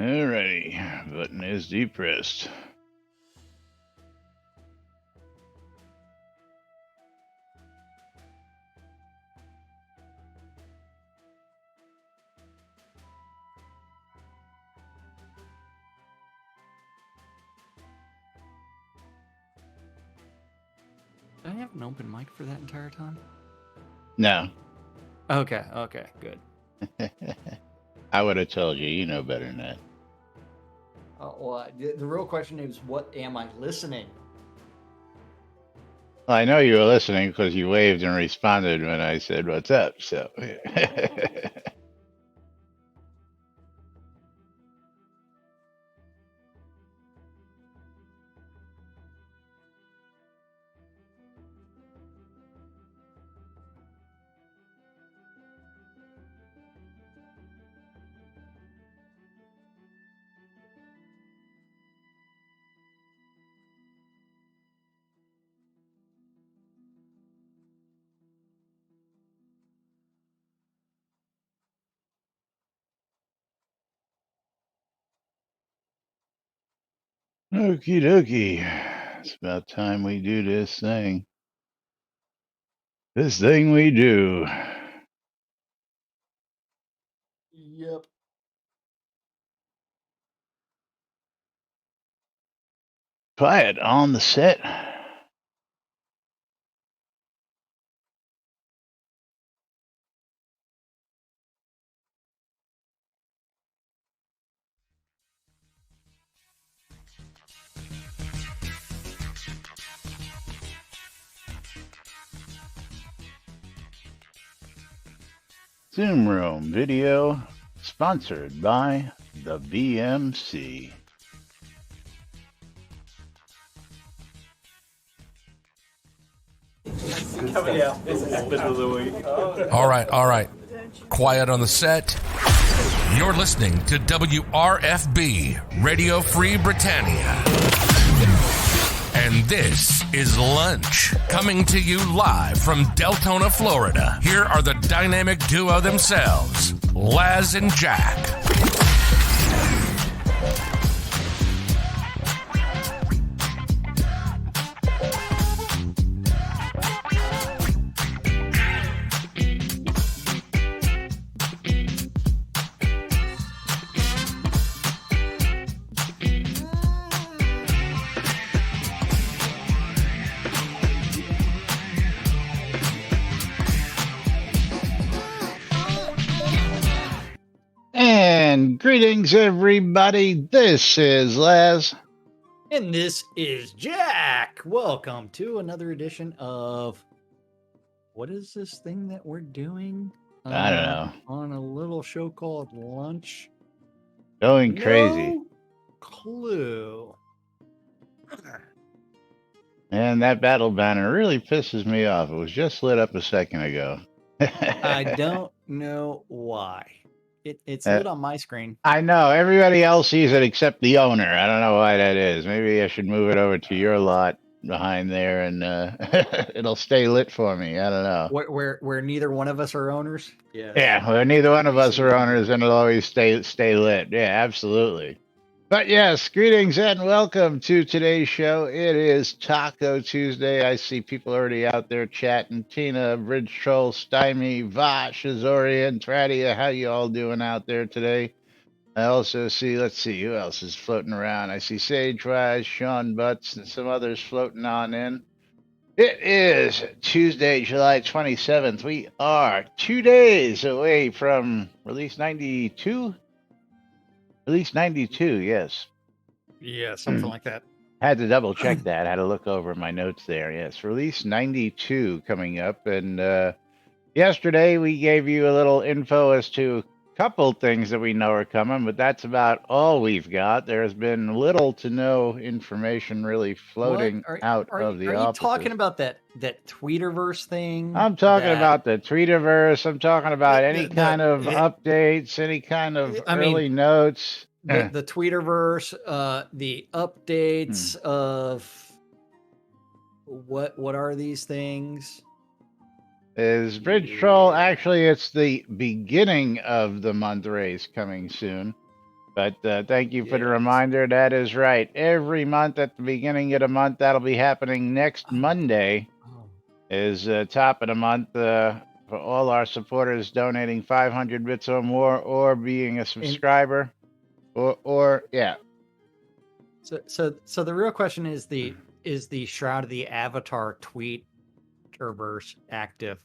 Alrighty, button is depressed. Did I have an open mic for that entire time? No. Okay, good. I would have told you. You know better than that. Well, the real question is, what am I listening? Well, I know you were listening because you waved and responded when I said, "What's up?" So. Okie dokie. It's about time we do this thing. This thing we do. Yep. Quiet on the set. Zoom Room video sponsored by the BMC. All right. Quiet on the set. You're listening to WRFB, Radio Free Britannia. And this is Lunch, coming to you live from Deltona, Florida. Here are the dynamic duo themselves, Laz and Jack. Greetings, everybody. This is Laz. And this is Jack. Welcome to another edition of... What is this thing that we're doing? I don't know. On a little show called Lunch. Going crazy. No clue. And that battle banner really pisses me off. It was just lit up a second ago. I don't know why. It's lit on my screen. I know. Everybody else sees it except the owner. I don't know why that is. Maybe I should move it over to your lot behind there and it'll stay lit for me. I don't know. Where neither one of us are owners? Yeah. Yeah, well, neither one of us are owners and it'll always stay lit. Yeah, absolutely. But yes, greetings and welcome to today's show. It is Taco Tuesday. I see people already out there chatting. Tina, Bridge Troll, Stymie, Vash, Azori, and Tradia. How you all doing out there today? I also see, let's see, who else is floating around? I see Sage Rise, Sean Butts, and some others floating on in. It is Tuesday, July 27th. We are 2 days away from release 92. Release 92, yes. Yeah, something like that. Had to double check that. Had to look over my notes there. Yes, release 92 coming up. And yesterday we gave you a little info as to a couple things that we know are coming, but that's about all we've got. There's been little to no information really floating out of the office. Are you talking about that Tweeterverse thing? I'm talking about the Tweeterverse. I'm talking about any kind of updates, any kind of early notes. The Tweeterverse, the updates of what are these things? Is Bridge Troll, actually it's the beginning of the month race coming soon. But thank you for the Yes. reminder. That is right. Every month at the beginning of the month, that'll be happening next Monday. Oh. Is top of the month for all our supporters donating 500 bits or more, or being a subscriber, or yeah. So the real question is the Shroud of the Avatar tweet verse active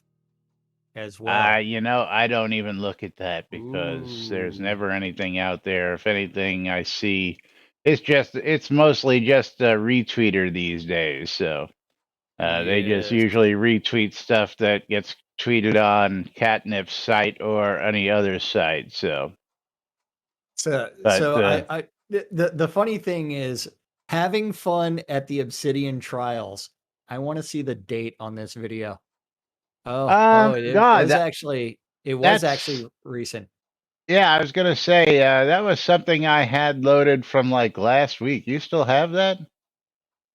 as well? You know, I don't even look at that because there's Ooh. never anything out there. If anything, I see it's mostly just a retweeter these days. So they just Yes. usually retweet stuff that gets tweeted on Catnip's site or any other site. So, but The funny thing is having fun at the Obsidian Trials. I want to see the date on this video. It God, was actually that's recent. yeah. I was gonna say that was something I had loaded from like last week. You still have that?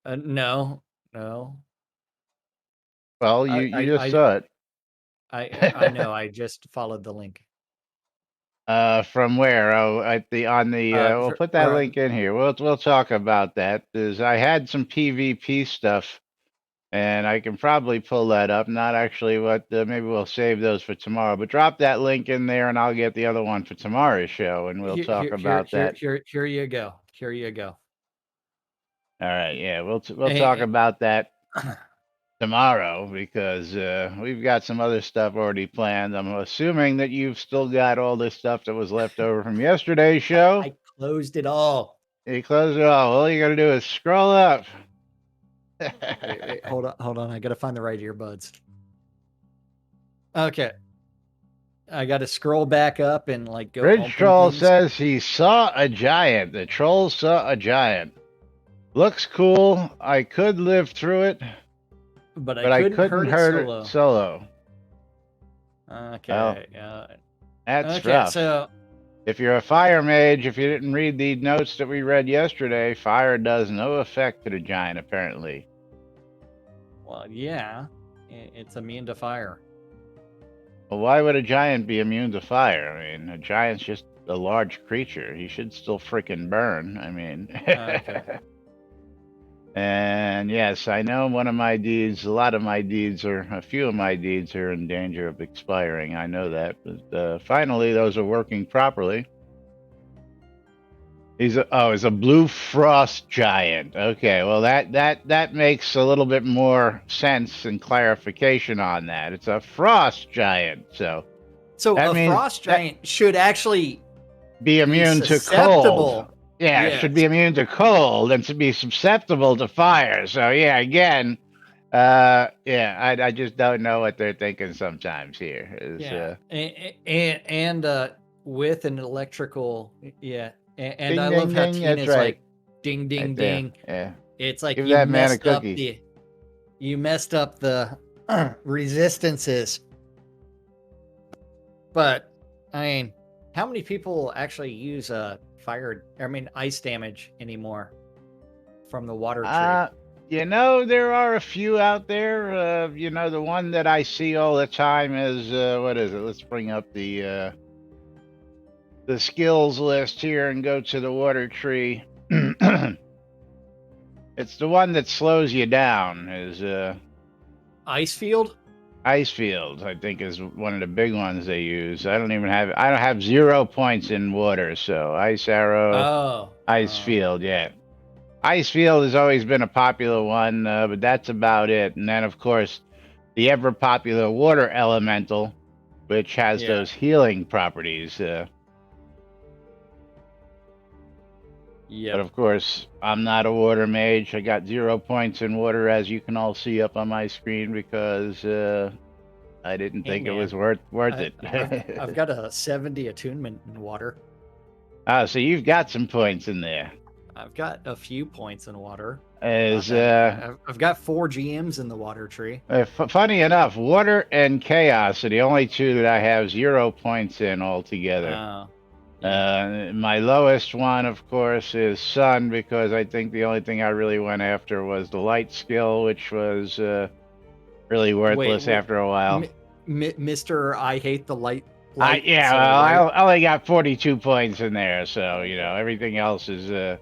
No, no. Well, I you I just I saw it. I know. I just followed the link. From where? Oh, at the on the. We'll put that link in here. We'll talk about that. Is I had some PvP stuff, and I can probably pull that up. Not actually, what maybe we'll save those for tomorrow. But drop that link in there, and I'll get the other one for tomorrow's show, and we'll talk about that. Here you go. Here you go. All right, yeah, we'll talk Eh, about that tomorrow because we've got some other stuff already planned. I'm assuming that you've still got all this stuff that was left over from yesterday's show. I closed it all. You close it all. All you got to do is scroll up. Wait, hold on. I gotta find the right earbuds. Okay. I gotta scroll back up and like go Bridge open Troll things. says he saw a giant. The troll saw a giant. Looks cool. I could live through it, But but I couldn't hurt it solo. Okay. That's Okay, rough. so If you're a fire mage, if you didn't read the notes that we read yesterday, fire does no effect to the giant, apparently. well, yeah, it's immune to fire. Well, why would a giant be immune to fire? I mean, a giant's just a large creature. He should still freaking burn. I mean. Okay. And yes, I know a lot of my deeds, or a few of my deeds, are in danger of expiring. I know that. But finally, those are working properly. He's a blue frost giant. Okay, well that makes a little bit more sense and clarification on that. It's a frost giant, so that a means frost giant should actually be immune to cold. Yeah, it should be immune to cold and to be susceptible to fire. So yeah, again, I just don't know what they're thinking sometimes here. And with an electrical, yeah. And Ding, I ding, love how ding, that's Tina's right. like, ding, ding, Right there. ding. Yeah. It's like Give you that man a messed up cookie. you messed up the resistances. But I mean, how many people actually use ice damage anymore from the water tree? You know, there are a few out there. You know, the one that I see all the time is what is it? Let's bring up the skills list here and go to the water tree. It's the one that slows you down. Is Ice Field? Ice Field, I think, is one of the big ones they use. I don't have 0 points in water, so Ice Arrow, Ice Field, yeah. Ice Field has always been a popular one, but that's about it. And then, of course, the ever popular Water Elemental, which has those healing properties. Yeah. But of course, I'm not a water mage. I got 0 points in water, as you can all see up on my screen, because I didn't think it was worth it. I've got a 70 attunement in water. So you've got some points in there. I've got a few points in water. I've got 4 GMs in the water tree. Funny enough, water and chaos are the only two that I have 0 points in altogether. My lowest one, of course, is sun, because I think the only thing I really went after was the light skill, which was really worthless after a while. Mr. I hate the light light. Yeah, so, well, right? I only got 42 points in there, so everything else is.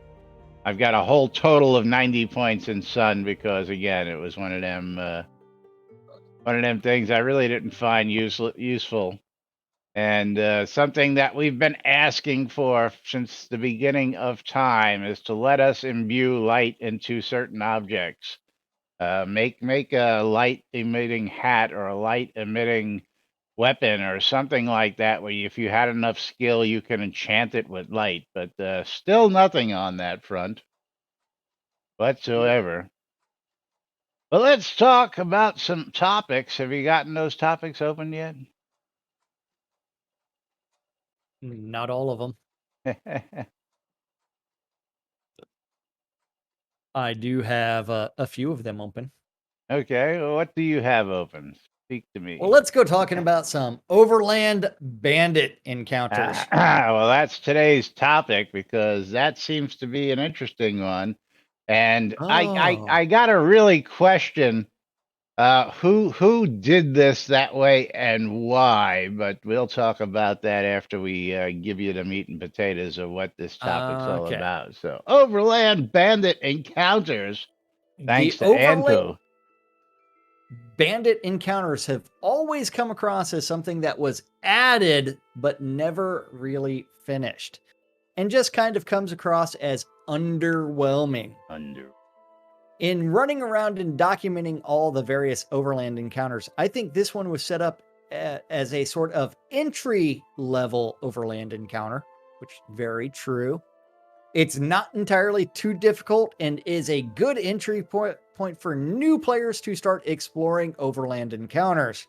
I've got a whole total of 90 points in Sun because again, it was one of them things I really didn't find useful, and something that we've been asking for since the beginning of time is to let us imbue light into certain objects. Make a light emitting hat or a light emitting weapon or something like that where if you had enough skill you can enchant it with light, but still nothing on that front whatsoever. But let's talk about some topics. Have you gotten those topics open yet? Not all of them. I do have a few of them open. Okay, well, what do you have open? Speak to me. Well, let's go talking about some overland bandit encounters. Well, that's today's topic because that seems to be an interesting one. And Oh. I gotta really question who did this that way and why, but we'll talk about that after we give you the meat and potatoes of what this topic's all Okay. about. So, overland bandit encounters, thanks The to overland Anpu. bandit encounters have always come across as something that was added but never really finished, and just kind of comes across as underwhelming. In running around and documenting all the various overland encounters, I think this one was set up as a sort of entry level overland encounter, which is very true. It's not entirely too difficult and is a good entry point for new players to start exploring overland encounters.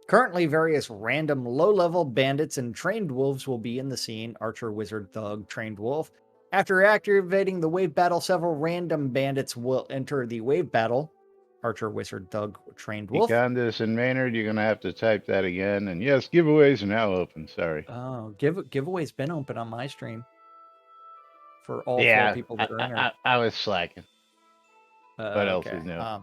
Currently, various random low-level bandits and trained wolves will be in the scene. Archer, wizard, thug, trained wolf. After activating the wave battle, several random bandits will enter the wave battle. Archer, wizard, thug, trained wolf. Econdis and Maynard, you're gonna have to type that again. And yes, giveaways are now open. Sorry. Oh, giveaway's been open on my stream for all 4 Yeah, people that are entered. I was slacking. What else Okay. is new?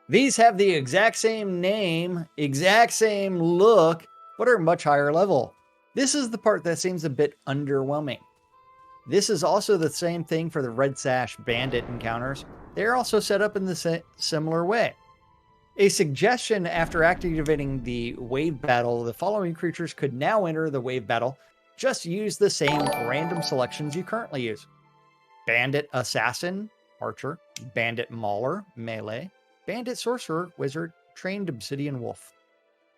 These have the exact same name, exact same look, but are much higher level. This is the part that seems a bit underwhelming. This is also the same thing for the Red Sash Bandit encounters. They are also set up in the similar way. A suggestion after activating the wave battle, the following creatures could now enter the wave battle. Just use the same random selections you currently use. Bandit Assassin, Archer, Bandit Mauler, Melee, Bandit Sorcerer, Wizard, Trained Obsidian Wolf.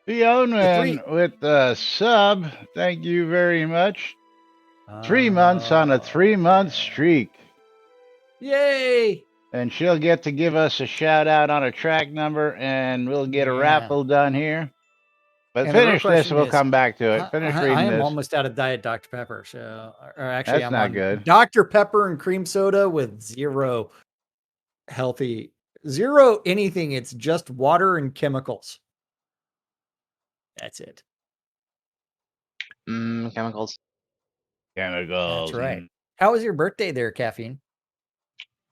Fionman with the sub, thank you very much. 3 months on a 3-month streak. Yay! And she'll get to give us a shout out on a track number and we'll get a raffle done here. But And finish this, we'll come back to it. Finish reading I am this. almost out of Diet Dr. Pepper. So, or actually, That's I'm not on good. Dr. Pepper and cream soda with zero anything. It's just water and chemicals. That's it. Chemicals. Chemicals. That's right. How was your birthday there, Caffeine?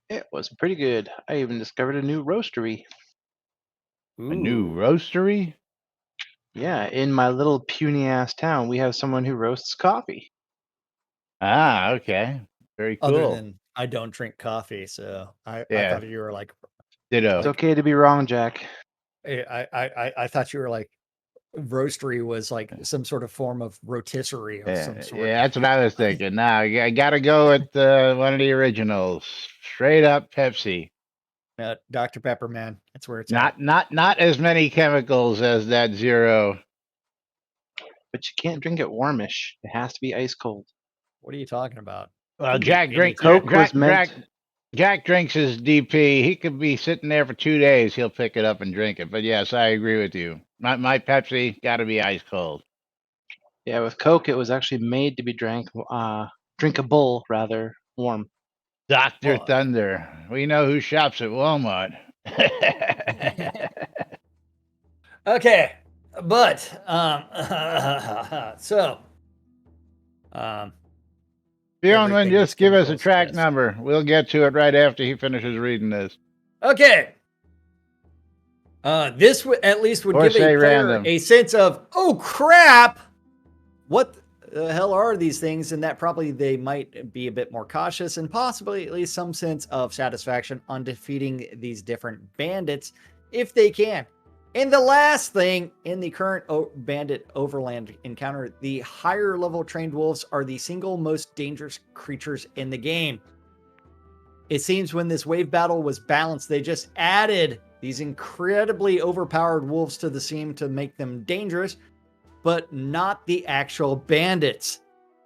It was pretty good. I even discovered a new roastery. A new roastery? Yeah, in my little puny ass town, we have someone who roasts coffee. Ah, okay. Very cool. Other than I don't drink coffee, so I thought you were like ditto. It's okay to be wrong, Jack. I thought you were like roastery was like some sort of form of rotisserie of some sort. Yeah, that's what I was thinking. Now I gotta go with one of the originals, straight up Pepsi. Dr. Pepper, man, that's where it's not as many chemicals as that zero. But you can't drink it warmish. It has to be ice cold. What are you talking about? Well, Jack drinks Jack drinks his DP. He could be sitting there for 2 days. He'll pick it up and drink it. But yes, I agree with you. My Pepsi got to be ice cold. Yeah, with Coke, it was actually made to be drinkable rather warm. Dr. Thunder. We know who shops at Walmart. Okay, but so Fionman, just give us a track number. We'll get to it right after he finishes reading this. Okay. This at least would Or give say a player random. a sense of, oh crap, what the hell are these things? And that probably they might be a bit more cautious and possibly at least some sense of satisfaction on defeating these different bandits if they can. And the last thing in the current bandit overland encounter, the higher level trained wolves are the single most dangerous creatures in the game. It seems when this wave battle was balanced, they just added these incredibly overpowered wolves to the scene to make them dangerous, but not the actual bandits.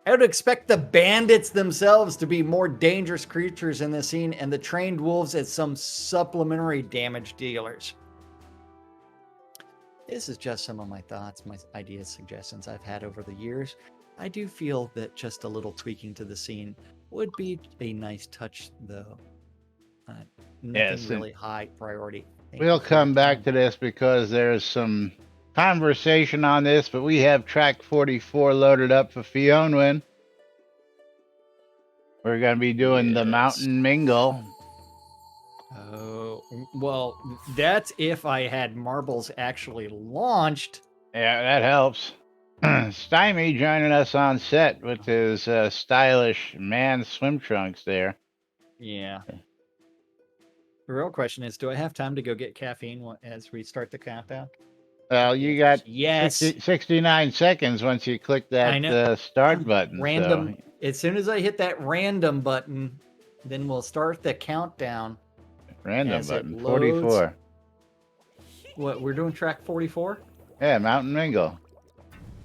I would expect the bandits themselves to be more dangerous creatures in the scene and the trained wolves as some supplementary damage dealers. This is just some of my thoughts, my ideas, suggestions I've had over the years. I do feel that just a little tweaking to the scene would be a nice touch, though. Nothing Yes, really high priority. We'll come back to this because there's some conversation on this, but we have track 44 loaded up for Fionwin. We're going to be doing the Mountain Mingle. Oh, well, that's if I had marbles actually launched. Yeah, that helps. Stymie joining us on set with his stylish man swim trunks there. Yeah. The real question is, do I have time to go get caffeine as we start the countdown? Well, you got yes 69 seconds once you click that start button. Random. So. As soon as I hit that random button, then we'll start the countdown. Random button, 44. What, we're doing track 44? Yeah, Mountain Mingle.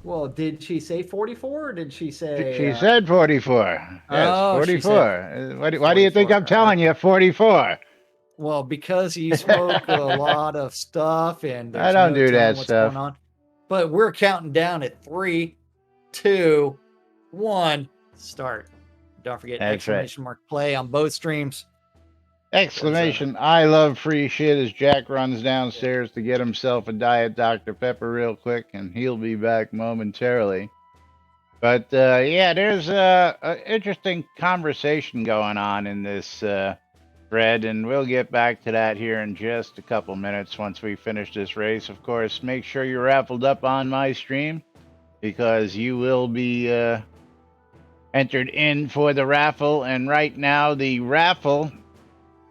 Well, did she say 44 or did she say... She said 44. Yes, 44. Why do you think I'm telling you 44? Well, because you smoke a lot of stuff and there's I don't no do that what's stuff. going on. But we're counting down at 3, 2, 1, start. Don't forget exclamation mark play on both streams. Exclamation, I love free shit as Jack runs downstairs to get himself a Diet Dr. Pepper real quick, and he'll be back momentarily. But yeah, there's an interesting conversation going on in this thread, and we'll get back to that here in just a couple minutes once we finish this race. Of course, make sure you're raffled up on my stream because you will be entered in for the raffle. And right now, the raffle...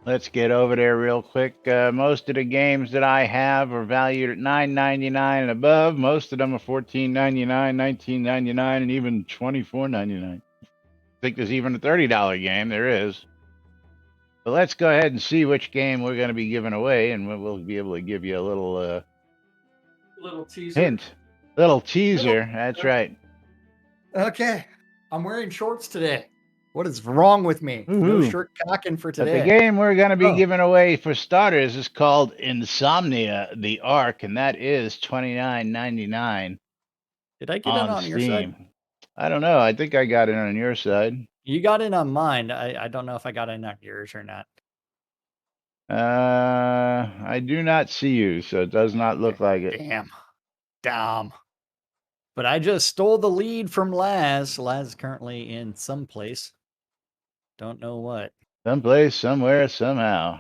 Let's get over there real quick. Most of the games that I have are valued at $9.99 and above. Most of them are $14.99, $19.99, and even $24.99. I think there's even a $30 game. There is. But let's go ahead and see which game we're going to be giving away, and we'll be able to give you a little teaser. Hint. Little teaser. That's right. Okay. I'm wearing shorts today. What is wrong with me? No shirt cocking for today. But the game we're going to be giving away for starters is called Insomnia: The Ark, and that is $29.99. Did I get it on your side? I don't know. I think I got it on your side. You got it on mine. I don't know if I got it on yours or not. I do not see you, so it does not look like it. Damn. But I just stole the lead from Laz. Laz is currently in some place. Don't know what. Someplace, somewhere, somehow.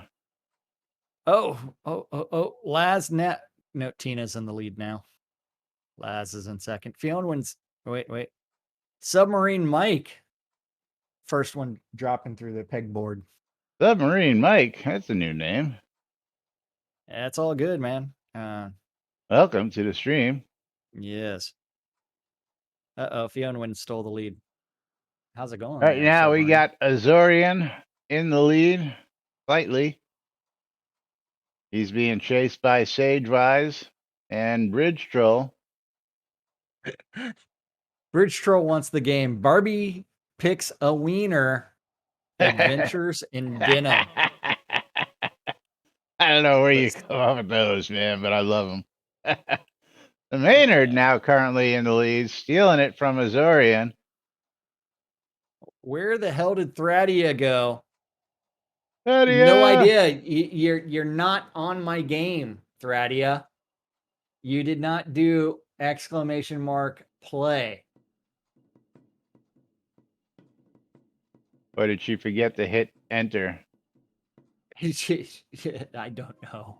Oh. Laz, no, Tina's in the lead now. Laz is in second. Fiona wins. Wait. Submarine Mike. First one dropping through the pegboard. Submarine Mike. That's a new name. That's all good, man. Welcome to the stream. Yes. Fiona stole the lead. How's it going? Right now we got Azorian in the lead, slightly. He's being chased by Sagewise and Bridge Troll. Bridge Troll wants the game. Barbie picks a wiener. Adventures in Denim. I don't know where you come up with those, man, but I love them. The Maynard now currently in the lead, stealing it from Azorian. Where the hell did Thradia go? Thradia! No idea. You're not on my game, Thradia. You did not do exclamation mark play. Or did she forget to hit enter? I don't know.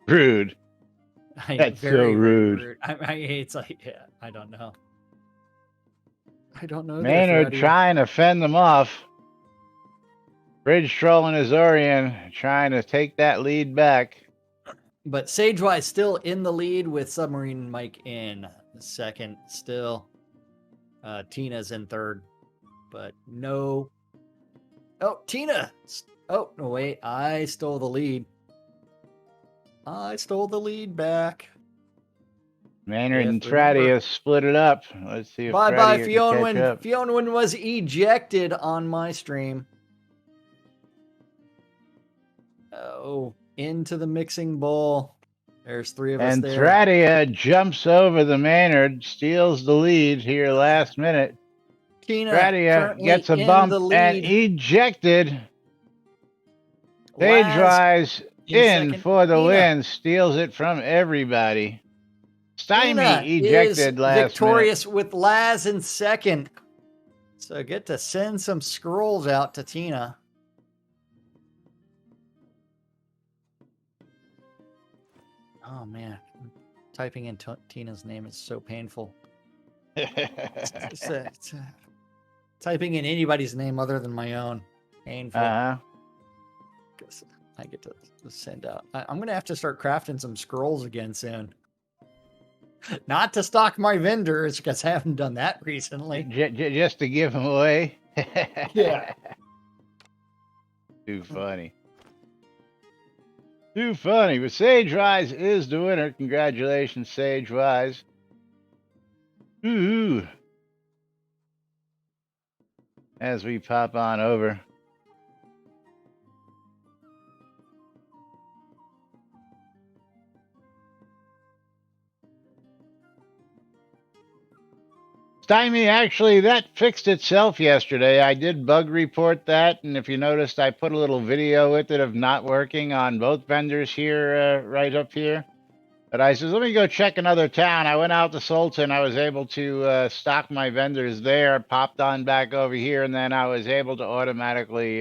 Rude. That's so very rude. rude. It's like, yeah, I don't know. I don't know. Maynard trying to fend them off. Bridge trolling Azorian, trying to take that lead back. But Sagewise still in the lead with Submarine Mike in second still. Tina's in third, but no. Oh, Tina. Oh, no, wait. I stole the lead. I stole the lead back. Maynard and remember. Tradius split it up. Let's see if Bye-bye, Tradius can catch Fionwin. up. Fionwin was ejected on my stream. Oh, into the mixing bowl. There's three of us And there. Thradia jumps over the Maynard, steals the lead here last minute. Tina Thradia currently gets a in bump the and lead. ejected. Laz Sagewise in second. for the Tina. win, steals it from everybody. Tina Stymie is ejected last victorious with Laz in second. So get to send some scrolls out to Tina. Oh man, typing in Tina's name is so painful. minute. Typing in anybody's name other than my own, painful. Uh-huh. 'Cause I get to send out. I'm gonna have to start crafting some scrolls again soon. Not to stock my vendors, because I haven't done that recently. Just to give them away. Yeah. Too funny. Too funny. But Sagewise is the winner. Congratulations, Sagewise. Ooh. As we pop on over. Stymie, actually, that fixed itself yesterday. I did bug report that, and if you noticed, I put a little video with it of not working on both vendors here, right up here. But I said, let me go check another town. I went out to Sultan. I was able to stock my vendors there, popped on back over here, and then I was able to automatically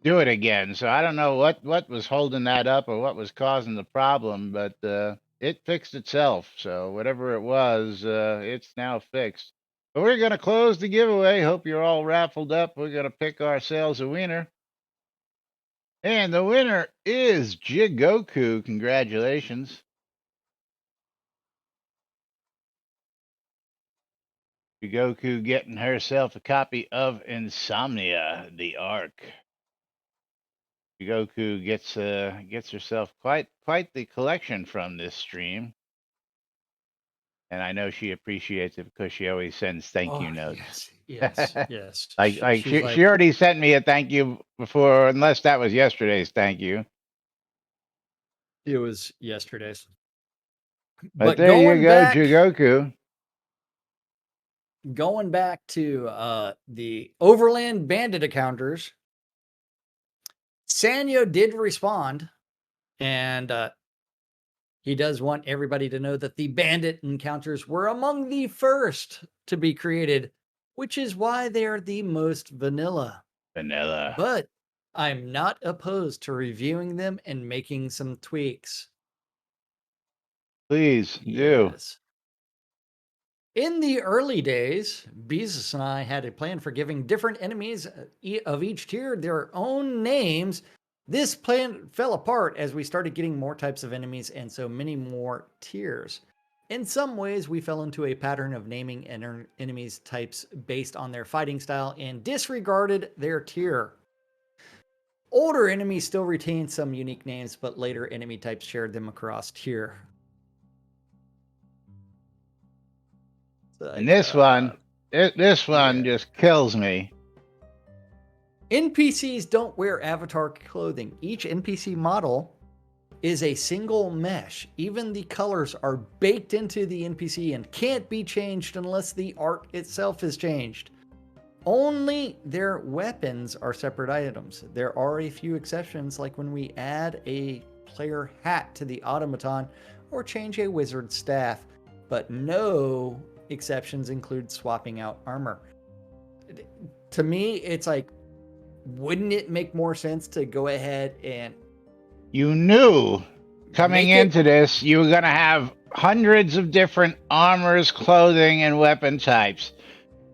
do it again. So I don't know what was holding that up or what was causing the problem, but it fixed itself. So whatever it was, it's now fixed. But we're going to close the giveaway. Hope you're all raffled up. We're going to pick ourselves a winner. And the winner is Jigoku. Congratulations. Jigoku getting herself a copy of Insomnia, the Ark. Jigoku gets herself quite the collection from this stream. And I know she appreciates it because she always sends thank you notes. Yes, yes. She already sent me a thank you before, unless that was yesterday's thank you. It was yesterday's. But there you go, back, Jigoku. Going back to the Overland Bandit encounters, Sanyo did respond, and he does want everybody to know that the bandit encounters were among the first to be created, which is why they are the most vanilla. But I'm not opposed to reviewing them and making some tweaks. Please do. Yes. In the early days, Beezus and I had a plan for giving different enemies of each tier their own names. This plan fell apart as we started getting more types of enemies and so many more tiers. In some ways, we fell into a pattern of naming enemies types based on their fighting style and disregarded their tier. Older enemies still retained some unique names, but later enemy types shared them across tier. And this one just kills me. NPCs don't wear avatar clothing. Each NPC model is a single mesh. Even the colors are baked into the NPC and can't be changed unless the art itself is changed. Only their weapons are separate items. There are a few exceptions, like when we add a player hat to the automaton or change a wizard staff, but no exceptions include swapping out armor. To me, it's like, wouldn't it make more sense to go ahead and you knew coming Make it- into this you were going to have hundreds of different armors, clothing, and weapon types.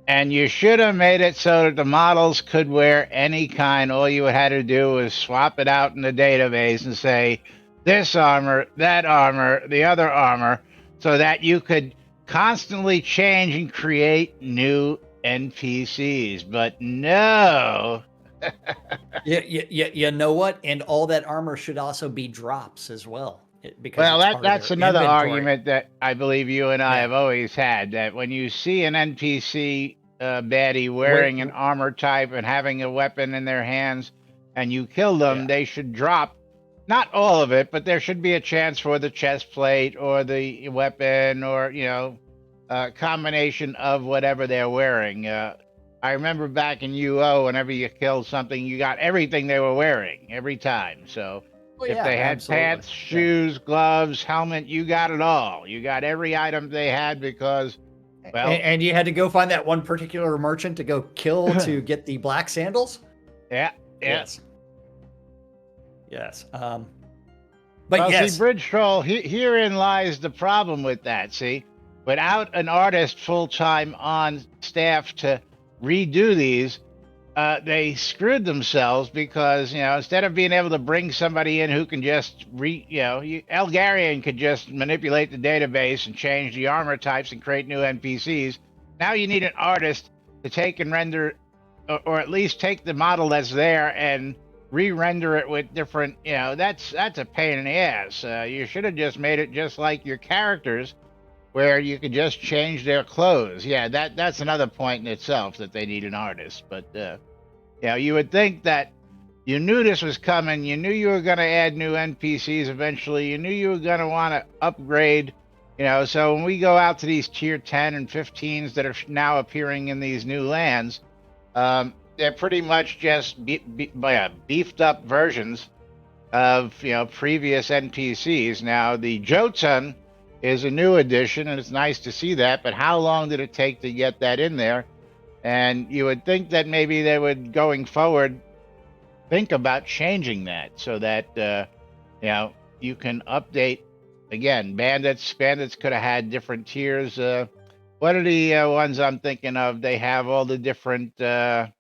And you should have made it so that the models could wear any kind. All you had to do was swap it out in the database and say, this armor, that armor, the other armor, so that you could constantly change and create new NPCs. But no. You know what? And all that armor should also be drops as well, because Well, it's part that's of their another inventory. argument that I believe you and I Yeah. have always had, that when you see an NPC baddie wearing an armor type and having a weapon in their hands and you kill them, Yeah. they should drop, not all of it, but there should be a chance for the chest plate or the weapon or, a combination of whatever they're wearing. I remember back in UO, whenever you killed something, you got everything they were wearing every time. So Well, if yeah, they had absolutely. pants, Yeah. shoes, gloves, helmet, you got it all. You got every item they had because, well, And you had to go find that one particular merchant to go kill to get the black sandals. yeah. Yes. But Well, yes, see, Bridge Troll, herein lies the problem with that. See, without an artist full time on staff to redo these, they screwed themselves because instead of being able to bring somebody in who can just Elgarian could just manipulate the database and change the armor types and create new NPCs. Now you need an artist to take and render, or at least take the model that's there and re-render it with different. That's a pain in the ass. You should have just made it just like your characters, where you could just change their clothes. Yeah, that's another point in itself, that they need an artist. But you would think that you knew this was coming. You knew you were going to add new NPCs eventually. You knew you were going to want to upgrade. So when we go out to these tier 10 and 15s that are now appearing in these new lands, they're pretty much just beefed up versions of previous NPCs. Now the Jotun is a new addition, and it's nice to see that. But how long did it take to get that in there? And you would think that maybe they would, going forward, think about changing that so that you can update. Again, bandits could have had different tiers. What are the ones I'm thinking of? They have all the different gear.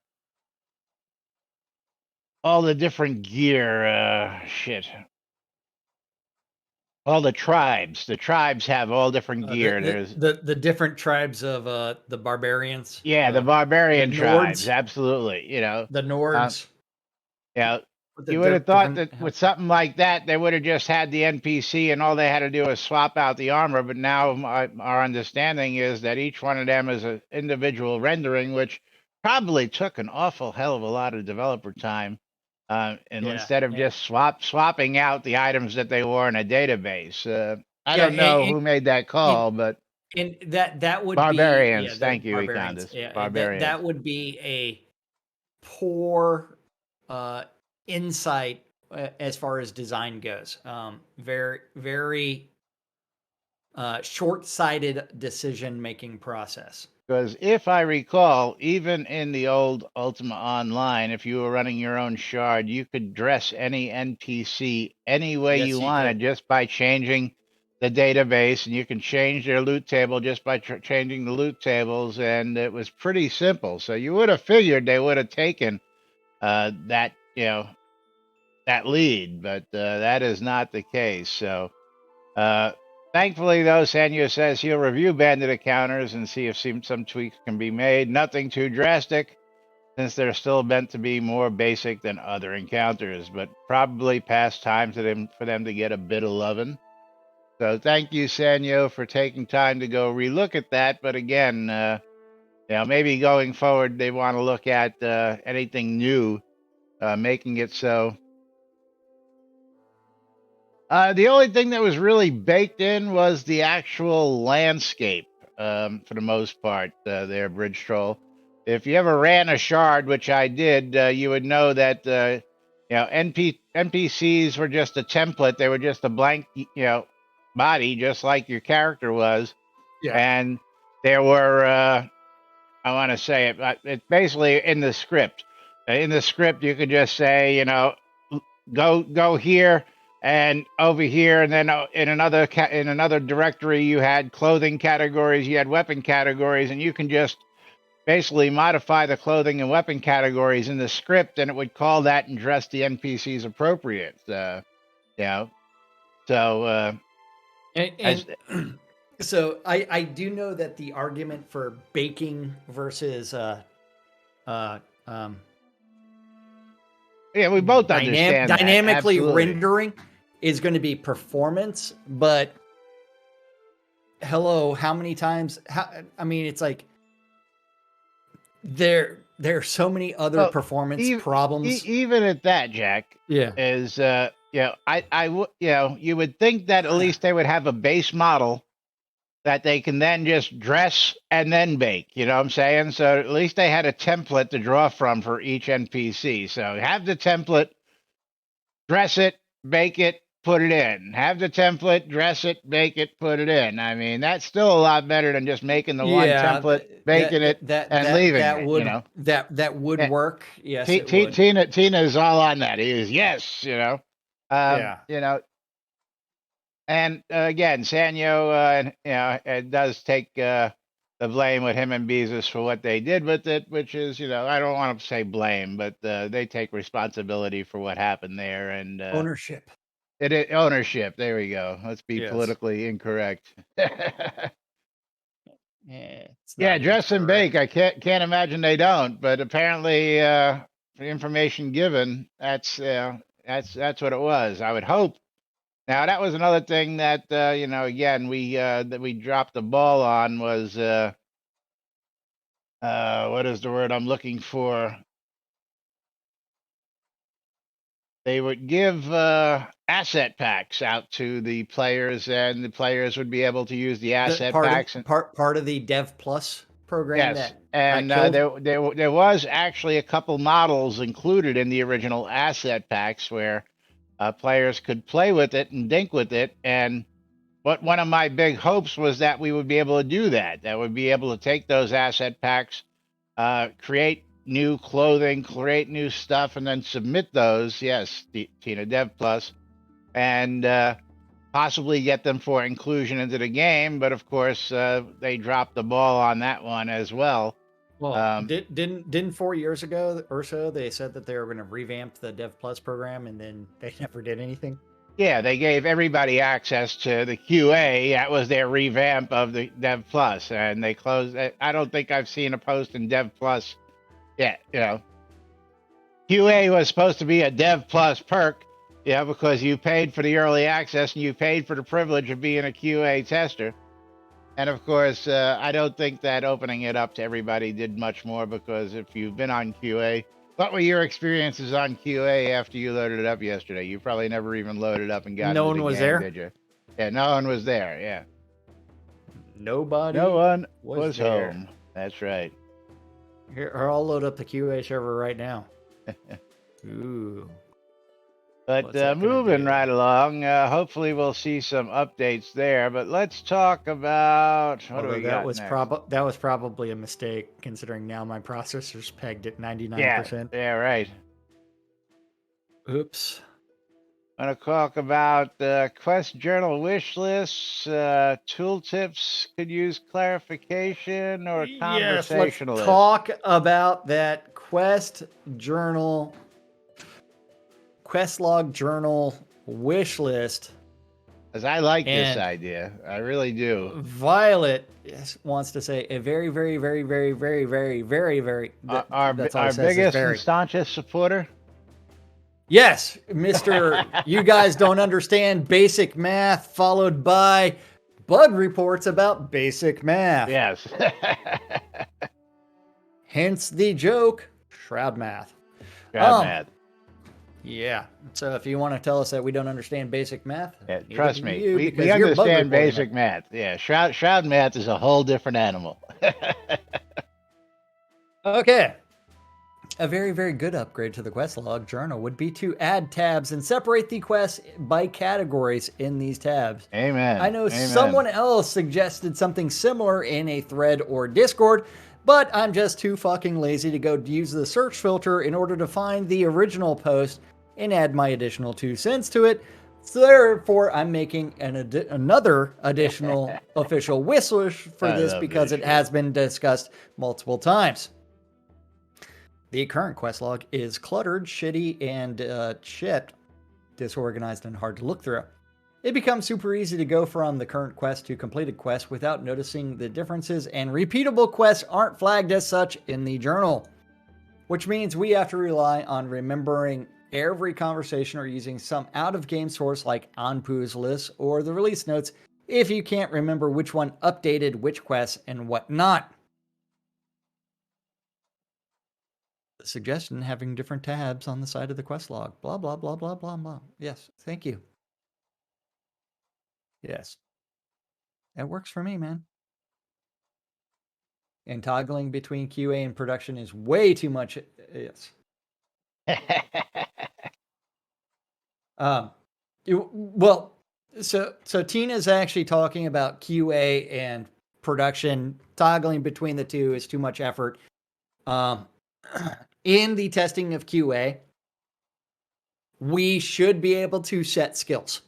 All the tribes. The tribes have all different gear. There's the different tribes of the barbarians. the barbarian the tribes. Nords. Absolutely. The Nords. You would have thought that with something like that, they would have just had the NPC and all they had to do was swap out the armor. But now our understanding is that each one of them is an individual rendering, which probably took an awful hell of a lot of developer time. Instead of just swapping out the items that they wore in a database. I don't know who made that call, but and that would barbarians. be Thank you, barbarians. Econdas. Yeah, Barbarians. that would be a poor insight as far as design goes. Very, very short-sighted decision-making process. Because if I recall, even in the old Ultima Online, if you were running your own shard, you could dress any NPC any way Yes, you you wanted could. just by changing the database, and you can change their loot table just by changing the loot tables, and it was pretty simple. So you would have figured they would have taken that lead, but that is not the case. So thankfully, though, Sanyo says he'll review bandit encounters and see if some tweaks can be made. Nothing too drastic, since they're still meant to be more basic than other encounters, but probably past time for them to get a bit of lovin'. So thank you, Sanyo, for taking time to go relook at that. But again, maybe going forward, they want to look at anything new, making it so. The only thing that was really baked in was the actual landscape, for the most part, there, Bridge Troll. If you ever ran a shard, which I did, you would know that NPCs were just a template. They were just a blank, body, just like your character was. Yeah. And there were, I want to say it, it's basically in the script. In the script, you could just say, go here. and over here, and then in another directory, you had clothing categories, you had weapon categories, and you can just basically modify the clothing and weapon categories in the script, and it would call that and dress the NPCs appropriate. You know, so And so I do know that the argument for baking versus yeah, we both understand that. dynamically Absolutely. rendering is going to be performance, but hello, how many times? I mean, it's like there are so many other performance problems. Even at that, Jack, Yeah. is you would think that at least they would have a base model that they can then just dress and then bake. You know what I'm saying? So at least they had a template to draw from for each NPC. So have the template, dress it, bake it, put it in. Have the template, dress it, bake it, put it in. I mean, that's still a lot better than just making the one template, baking it, and leaving it. Would, you know, that would work. Yes, Tina's all on that. He is yes. You know, Yeah. You know, and again, Sanyo, it does take the blame with him and Beezus for what they did with it, which is, I don't want to say blame, but they take responsibility for what happened there, and ownership. Ownership. There we go. Let's be politically incorrect. Yeah, dress and bake. I can't imagine they don't, but apparently, the information given, that's what it was. I would hope. Now that was another thing that again we dropped the ball on was what is the word I'm looking for? They would give asset packs out to the players, and the players would be able to use the asset packs. Part of the Dev Plus program. Yes, and there was actually a couple models included in the original asset packs where players could play with it and dink with it. And one of my big hopes was that we would be able to do that. That would be able to take those asset packs, create new clothing, create new stuff, and then submit those. Yes, Tina Dev Plus, and possibly get them for inclusion into the game. But of course, they dropped the ball on that one as well. Well, didn't 4 years ago or so they said that they were going to revamp the Dev Plus program, and then they never did anything? Yeah, they gave everybody access to the QA. That was their revamp of the Dev Plus, and they closed. I don't think I've seen a post in Dev Plus yet. QA was supposed to be a Dev Plus perk, because you paid for the early access and you paid for the privilege of being a QA tester. And of course, I don't think that opening it up to everybody did much more, because if you've been on QA, what were your experiences on QA after you loaded it up yesterday? You probably never even loaded up and got no into the one was game, there. did you? Yeah, no one was there. Yeah, no one was there. home. That's right. Here, I'll load up the QA server right now. Ooh. But moving right along, hopefully we'll see some updates there. But let's talk about what do we got next? That was probably a mistake, considering now my processor's pegged at 99%. Yeah, right. Oops. I'm going to talk about Quest Journal wish lists, tooltips could use clarification, or conversational. Let's talk about that Quest log journal wish list. Because I like this idea. I really do. Violet wants to say a very, very, very, very, very, very, very, very. Our biggest and staunchest supporter. Yes, Mr. You guys don't understand basic math, followed by bug reports about basic math. Yes. Hence the joke, Shroud math. Shroud math. Yeah. So if you want to tell us that we don't understand basic math, trust me, we understand basic math. Yeah, Shroud math is a whole different animal. Okay. A very, very good upgrade to the quest log journal would be to add tabs and separate the quests by categories in these tabs. Amen. I know someone else suggested something similar in a thread or Discord, but I'm just too fucking lazy to go use the search filter in order to find the original post and add my additional 2 cents to it. So therefore, I'm making another additional official wish list for I this love because this it shit. has been discussed multiple times. The current quest log is cluttered, shitty, and shit, disorganized, and hard to look through. It becomes super easy to go from the current quest to completed quest without noticing the differences, and repeatable quests aren't flagged as such in the journal, which means we have to rely on remembering every conversation or using some out-of-game source like Anpu's list or the release notes if you can't remember which one updated which quests and whatnot. The suggestion having different tabs on the side of the quest log. Blah, blah, blah, blah, blah, blah. Yes, thank you. Yes. That works for me, man. And toggling between QA and production is way too much. Yes. Well, so Tina's actually talking about QA and production. Toggling between the two is too much effort. In the testing of QA, we should be able to set skills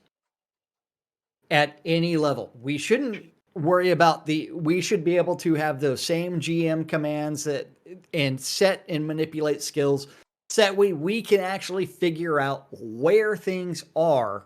at any level. We shouldn't worry about we should be able to have those same GM commands and set and manipulate skills so that we can actually figure out where things are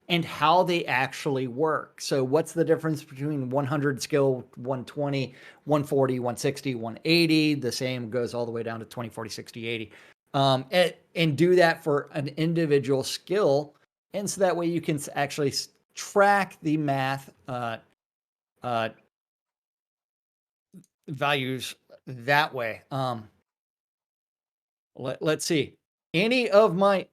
and how they actually work. So what's the difference between 100 skill, 120, 140, 160, 180? The same goes all the way down to 20, 40, 60, 80. And do that for an individual skill. And so that way you can actually track the math values that way. Let's see. Any of my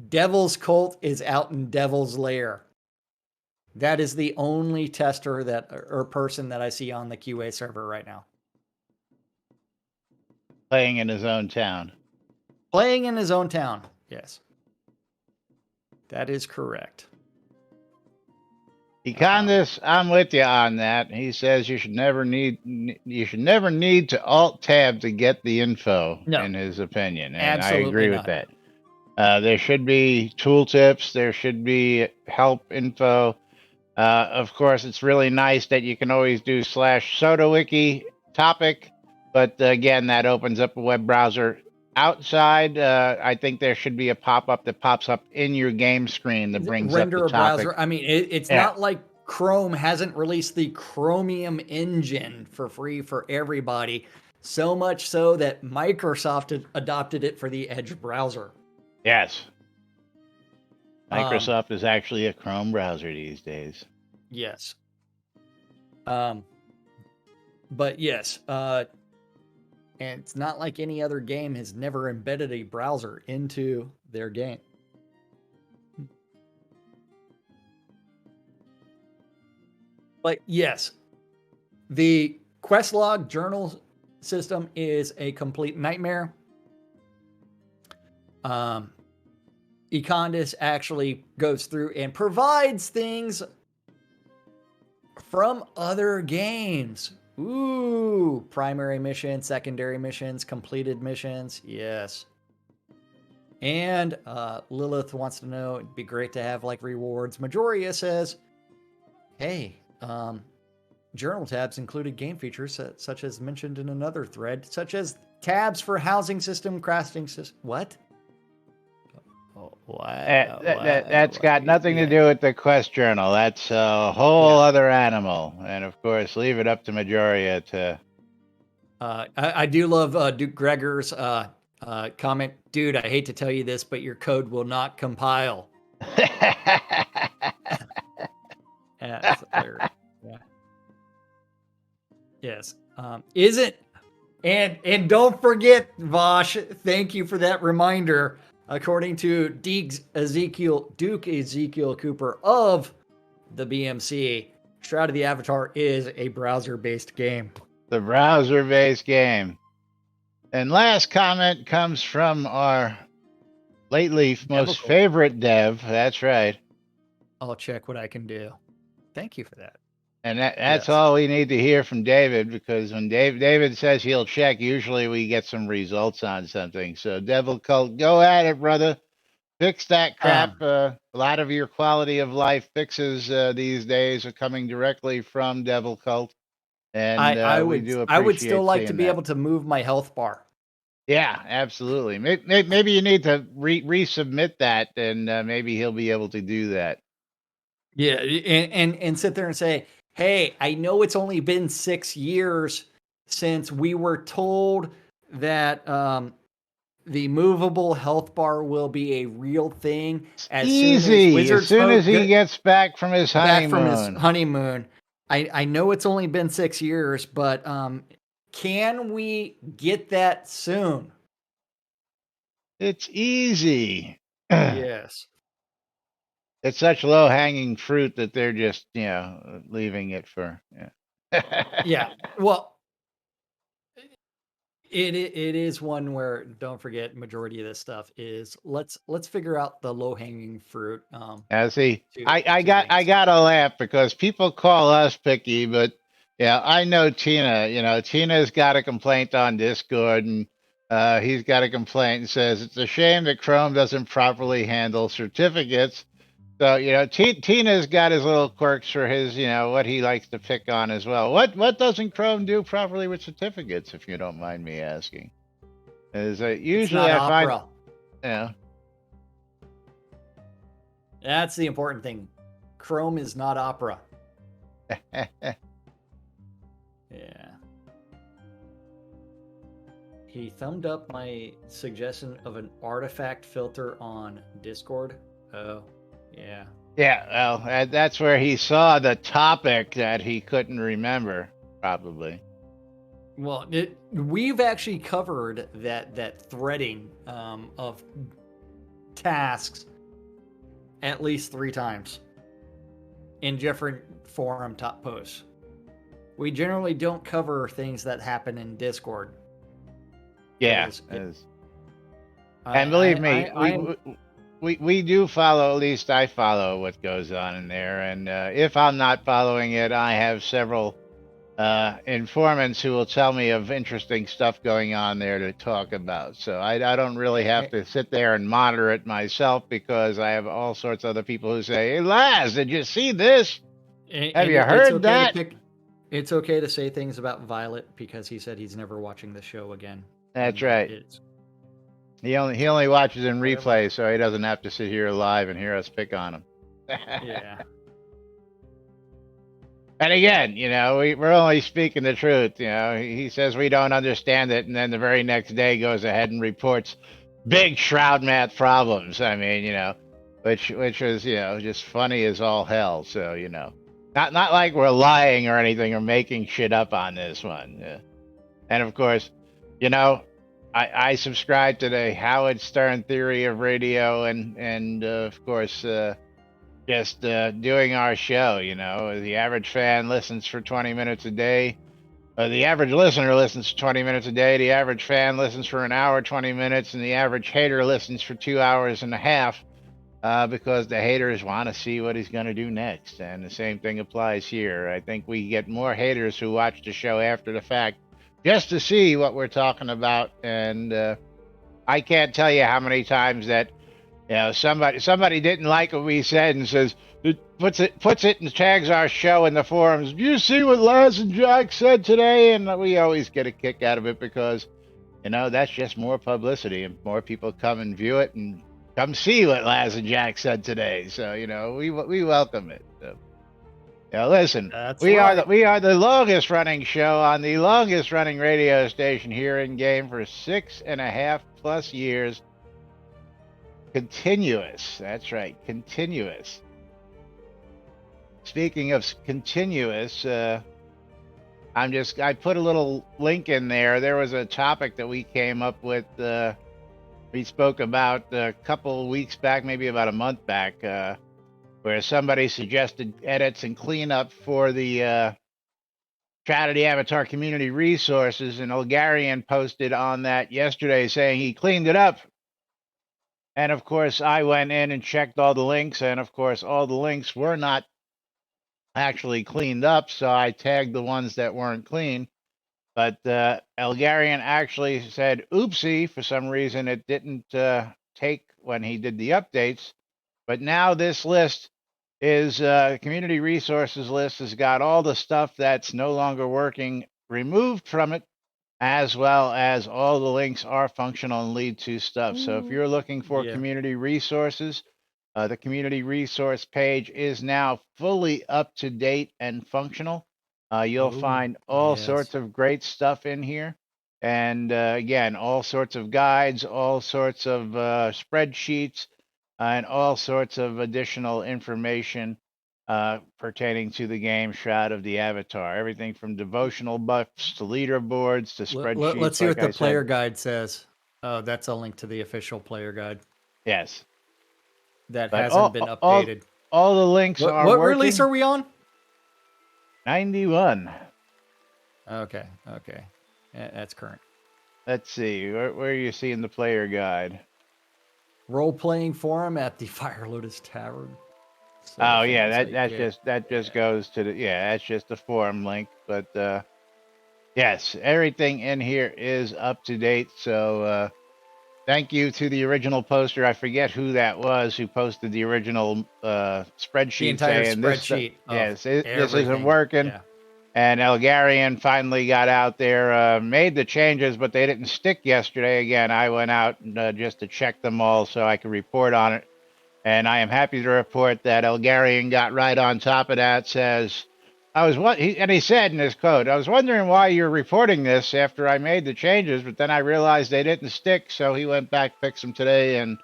Devil's Cult is out in Devil's Lair. That is the only tester or person that I see on the QA server right now. Playing in his own town. Playing in his own town. Yes. That is correct. Econdis, I'm with you on that. He says you should never need to alt tab to get the info. No. In his opinion, and Absolutely I agree not. with that. There should be tooltips. There should be help info. Of course, it's really nice that you can always do /SodaWiki topic, but again, that opens up a web browser. Outside, I think there should be a pop-up that pops up in your game screen that brings Render up the a topic. browser. I mean, it's Yeah. not like Chrome hasn't released the Chromium engine for free for everybody. So much so that Microsoft adopted it for the Edge browser. Yes. Microsoft is actually a Chrome browser these days. Yes. But yes, and it's not like any other game has never embedded a browser into their game. But yes, the Questlog journal system is a complete nightmare. Econdis actually goes through and provides things from other games. Ooh, primary missions, secondary missions, completed missions. Yes. And Lilith wants to know, it'd be great to have like rewards. Majoria says, hey, journal tabs included game features such as mentioned in another thread, such as tabs for housing system, crafting system. What? That's got nothing to do with the quest journal. That's a whole other animal. And of course, leave it up to Majoria to. I do love Duke Gregor's comment. Dude, I hate to tell you this, but your code will not compile. That's hilarious. Yeah. Yes. Isn't and don't forget, Vosh, thank you for that reminder. According to Duke Ezekiel Cooper of the BMC, Shroud of the Avatar is a browser-based game. The browser-based game. And last comment comes from our lately most favorite dev. That's right. I'll check what I can do. Thank you for that. And that's all we need to hear from David, because when David says he'll check, usually we get some results on something. So Devil Cult, go at it, brother. Fix that crap. Um, A lot of your quality of life fixes these days are coming directly from Devil Cult, and we do I would still appreciate like to seeing be that. able to move my health bar. Yeah, absolutely. Maybe you need to resubmit that, and maybe he'll be able to do that. Yeah, and sit there and say, "Hey, I know it's only been 6 years since we were told that the movable health bar will be a real thing as soon as Easy. As Wizards soon as Folk he get gets back from his back from his honeymoon. honeymoon." I know it's only been 6 years, but can we get that soon? It's easy. Yes. It's such low hanging fruit that they're just, leaving it for. Yeah. Yeah. Well, it is one where, don't forget, majority of this stuff is let's figure out the low hanging fruit. Now, see, To I to got I things. got to laugh because people call us picky, but yeah, I know Tina. Tina's got a complaint on Discord, and he's got a complaint and says it's a shame that Chrome doesn't properly handle certificates. So Tina's got his little quirks for his what he likes to pick on as well. What doesn't Chrome do properly with certificates, if you don't mind me asking? Is It's usually not I find Opera. yeah. That's the important thing. Chrome is not Opera. Yeah. He thumbed up my suggestion of an artifact filter on Discord. Oh, yeah. Yeah, well, that's where he saw the topic that he couldn't remember, probably. Well, we've actually covered that threading of tasks at least 3 times in different forum top posts. We generally don't cover things that happen in Discord. Yeah, 'cause and believe me, I'm we do follow. At least I follow what goes on in there, and if I'm not following it, I have several informants who will tell me of interesting stuff going on there to talk about. So I don't really have to sit there and monitor it myself because I have all sorts of other people who say, "Hey, Laz, did you see this? Have you heard that?" It's okay to say things about Violet because he said he's never watching the show again. That's And right. It's He only watches in Whatever. replay, so he doesn't have to sit here live and hear us pick on him. yeah. And again, we're only speaking the truth. He says we don't understand it, and then the very next day goes ahead and reports big Shroud math problems. I mean, which is just funny as all hell. So not like we're lying or anything or making shit up on this one. And of course, I subscribe to the Howard Stern theory of radio, and of course. Just doing our show, the average fan listens for 20 minutes a day. The average listener listens for 20 minutes a day. The average fan listens for an hour, 20 minutes, and the average hater listens for 2 hours and a half because the haters want to see what he's going to do next. And the same thing applies here. I think we get more haters who watch the show after the fact just to see what we're talking about. And I can't tell you how many times that somebody didn't like what we said and says it puts it and tags our show in the forums. Do you see what Laz and Jack said today? And we always get a kick out of it because that's just more publicity and more people come and view it and come see what Laz and Jack said today. So we welcome it. So, listen, That's we right. are the longest running show on the longest running radio station here in game for 6.5+ years. Continuous. That's right. Continuous. Speaking of continuous, I put a little link in there. There was a topic that we came up with. We spoke about a couple of weeks back, maybe about a month back, where somebody suggested edits and cleanup for the Shroud Avatar community resources, and Olgarian posted on that yesterday saying he cleaned it up. And of course, I went in and checked all the links, and of course, all the links were not actually cleaned up, so I tagged the ones that weren't clean. But Elgarian actually said, oopsie, for some reason it didn't take when he did the updates. But now this list is community resources list has got all the stuff that's no longer working removed from it, as well as all the links are functional and lead to stuff. So if you're looking for Yeah. community resources, the community resource page is now fully up to date and functional. You'll Oh, find all yes. sorts of great stuff in here. And again, all sorts of guides, all sorts of spreadsheets, and all sorts of additional information pertaining to the game Shroud of the Avatar. Everything from devotional buffs to leaderboards to spreadsheets. Let's see like what the I player said. guide says. Oh, that's a link to the official player guide Yes, that but hasn't been updated. all the links are What working. release are we on? 91. Okay, okay. That's current. Let's see. Where are you seeing the player guide? Role-playing forum at the Fire Lotus Tavern. So Oh yeah, fans that just goes to the that's just the forum link. But yes, everything in here is up to date. So thank you to the original poster. I forget who that was who posted the original spreadsheet the entire saying this. spreadsheet. Yes, Of this isn't everything. working. Yeah. And Elgarian finally got out there, made the changes, but they didn't stick yesterday. Again, I went out just to check them all so I could report on it. And I am happy to report that Elgarian got right on top of that. Says, he said in his code, I was wondering why you're reporting this after I made the changes, but then I realized they didn't stick. So he went back, fixed them today. And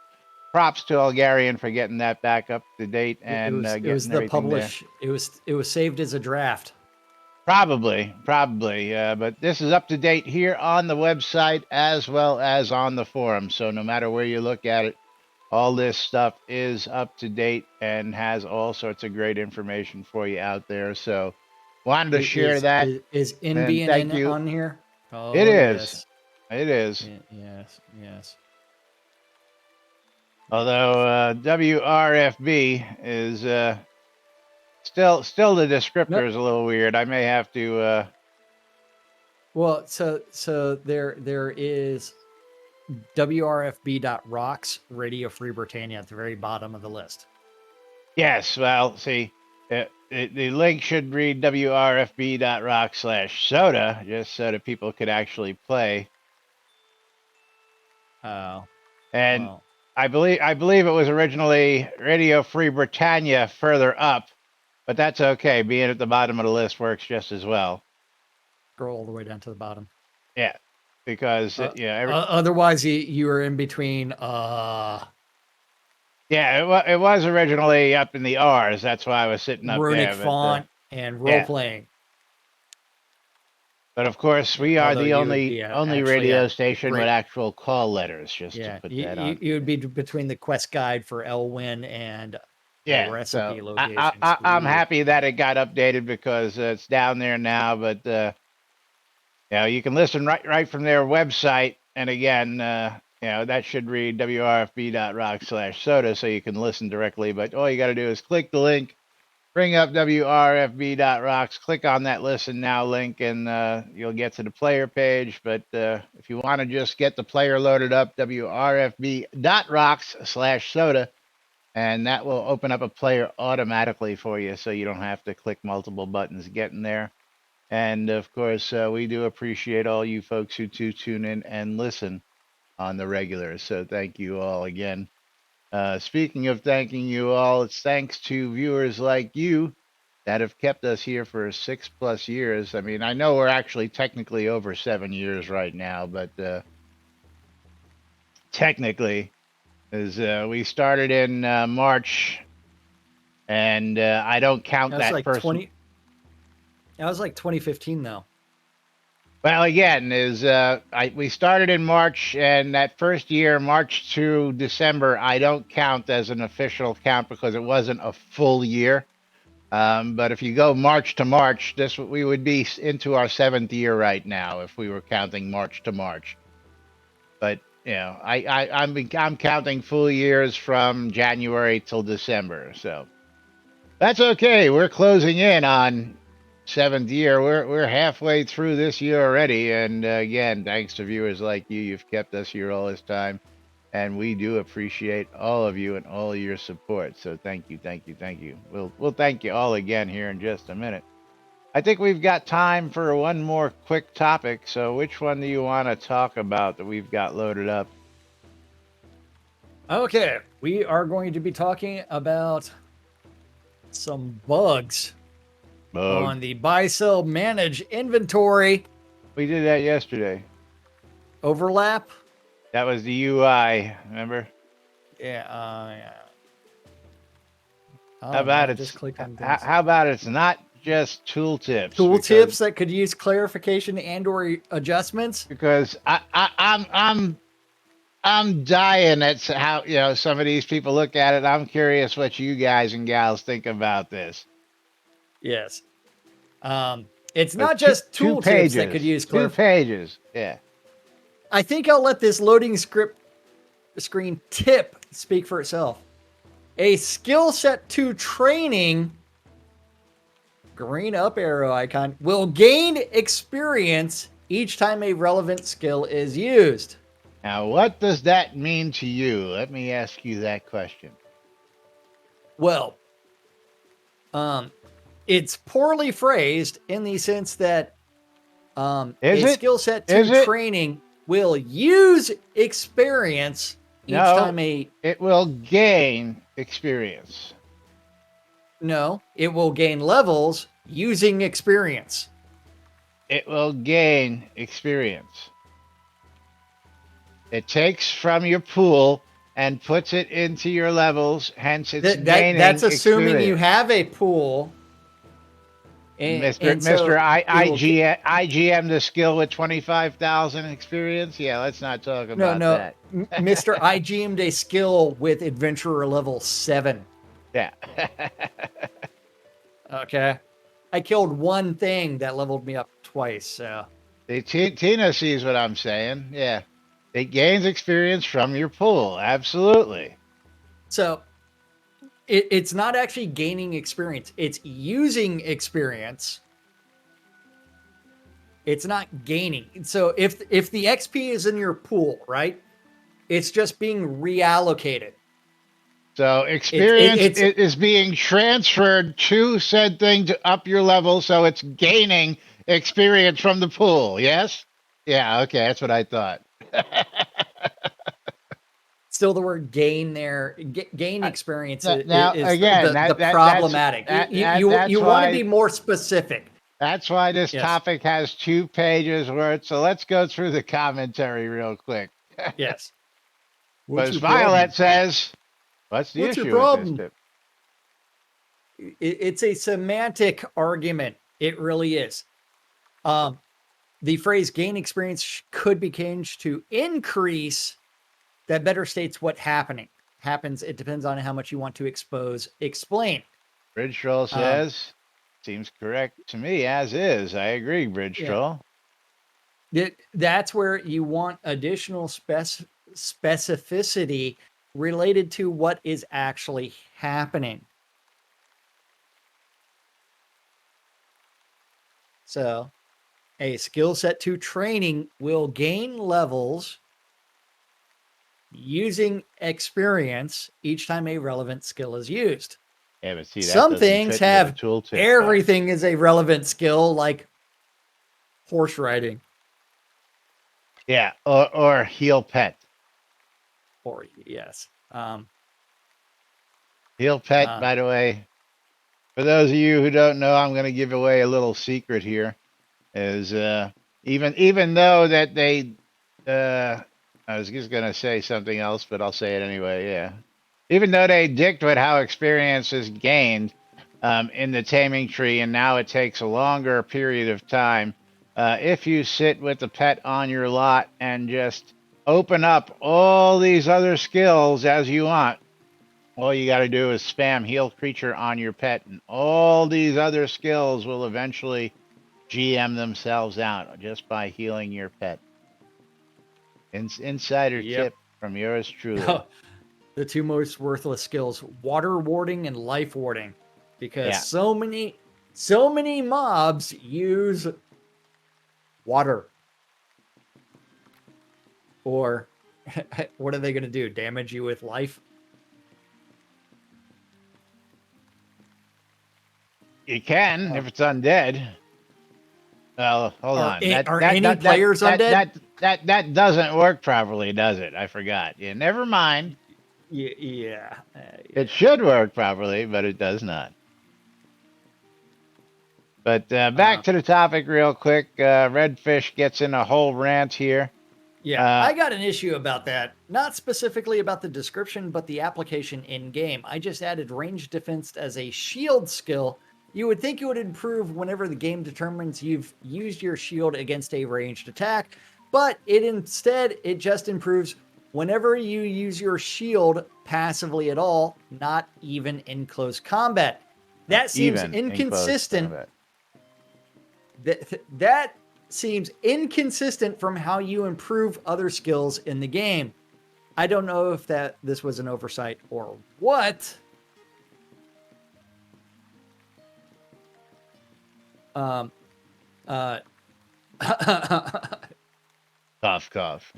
props to Elgarian for getting that back up to date and It was getting the everything there. publish. It was saved as a draft. Probably. But this is up to date here on the website as well as on the forum. So no matter where you look at it, all this stuff is up to date and has all sorts of great information for you out there. So wanted to share that. Is And NBNN thank you. on here? Oh, It is. Yes. It is. Yes. Yes. Although WRFB is still the descriptor is a little weird. I may have to Well, so there is WRFB.rocks Radio Free Britannia at the very bottom of the list. Yes, well, see, the link should read wrfb.rock/soda, just so that people could actually play. Oh, And well, I believe it was originally Radio Free Britannia further up, but that's okay. Being at the bottom of the list works just as well. scroll all the way down to the bottom. Yeah, because Otherwise, you were in between. Yeah, it was originally up in the R's. That's why I was sitting up runic there. font and role playing. But of course, we are Although the you would only be, only actually radio a station with great- actual call letters. Just to put that on. You would be between the quest guide for Elwyn and Yeah, recipe so locations. I'm happy that it got updated because it's down there now. But you can listen right from their website. And again, that should read wrfb.rock/soda, so you can listen directly. But all you got to do is click the link, bring up wrfb.rocks, click on that listen now link, and you'll get to the player page. But if you want to just get the player loaded up, wrfb.rocks/soda. And that will open up a player automatically for you, so you don't have to click multiple buttons getting there. And of course, we do appreciate all you folks who tune in and listen on the regular. So thank you all again. Speaking of thanking you all, it's thanks to viewers like you that have kept us here for 6+ years. I mean, I know we're actually technically over 7 years right now, but technically, is we started in March, and I don't count that like person. That was like 2015, though. Well, again, we started in March, and that first year, March to December, I don't count as an official count because it wasn't a full year. But if you go March to March, we would be into our 7th year right now if we were counting March to March. But I'm counting full years from January till December, so that's okay. We're closing in on 7th year. We're halfway through this year already, and again, thanks to viewers like you, you've kept us here all this time. and we do appreciate all of you and all your support. So thank you, thank you, thank you. We'll thank you all again here in just a minute. I think we've got time for one more quick topic. So which one do you want to talk about that we've got loaded up? Okay, we are going to be talking about some bugs on the buy, sell, manage inventory We did that yesterday. overlap. That was the UI, remember? Yeah. How about I it's just clicked on how, things. how about it's not just tooltips? Tooltips that could use clarification and/or adjustments. Because I'm dying at how some of these people look at it. I'm curious what you guys and gals think about this. Yes. It's With not just two tooltips that could use 2 clarification. pages. Yeah. I think I'll let this loading script screen tip speak for itself. A skill set to training, green up arrow icon, will gain experience each time a relevant skill is used. Now, what does that mean to you? Let me ask you that question. Well, it's poorly phrased in the sense that skill set to training will use experience each time it will gain experience. No, it will gain levels using experience. It will gain experience. It takes from your pool and puts it into your levels. Hence, it's gaining That's assuming experience. you have a pool. Mr. IGM the skill with 25,000 experience. Yeah, let's not talk about that. Mr. IGM'd a skill with adventurer level 7. Yeah. Okay. I killed one thing that leveled me up twice. So Tina sees what I'm saying. Yeah. It gains experience from your pool. Absolutely. So it's not actually gaining experience. It's using experience. It's not gaining. So if the XP is in your pool, right? It's just being reallocated. So experience is being transferred to said thing to up your level. So it's gaining experience from the pool. Yes? Yeah. Okay. That's what I thought. Still the word gain there. Gain experience is again, the problematic. You want to be more specific. That's why this topic has 2 pages worth. So let's go through the commentary real quick. Yes. Because Violet says, what's the issue with this tip? It's a semantic argument. It really is. The phrase gain experience could be changed to increase. That better states what happens. It depends on how much you want to explain. Bridge Troll says, seems correct to me as is. I agree, Bridge Troll. That's where you want additional specificity related to what is actually happening. So, a skill set to training will gain levels using experience each time a relevant skill is used. Yeah, but see, that some things have everything is a relevant skill, like horse riding. Yeah, or heal pet. Or yes. Heal pet, by the way. For those of you who don't know, I'm going to give away a little secret here. Is even though that they I was just going to say something else, but I'll say it anyway. Yeah. Even though they dictate how experience is gained in the taming tree, and now it takes a longer period of time, if you sit with the pet on your lot and just open up all these other skills as you want, all you got to do is spam heal creature on your pet, and all these other skills will eventually GM themselves out just by healing your pet. Insider tip from yours truly. The 2 most worthless skills: water warding and life warding, because so many mobs use water, or What are they going to do? Damage you with life? You can if it's undead. Well, hold Are, on. are any players undead? That doesn't work properly, does it? I forgot. Yeah, never mind. Yeah. It should work properly, but it does not. But back to the topic real quick. Redfish gets in a whole rant here. Yeah, I got an issue about that. Not specifically about the description, but the application in game. I just added range defense as a shield skill. You would think it would improve whenever the game determines you've used your shield against a ranged attack, but it just improves whenever you use your shield passively at all, not even in close combat. That seems Even in close inconsistent. combat. That seems inconsistent from how you improve other skills in the game. I don't know if this was an oversight or what. Cough, cough.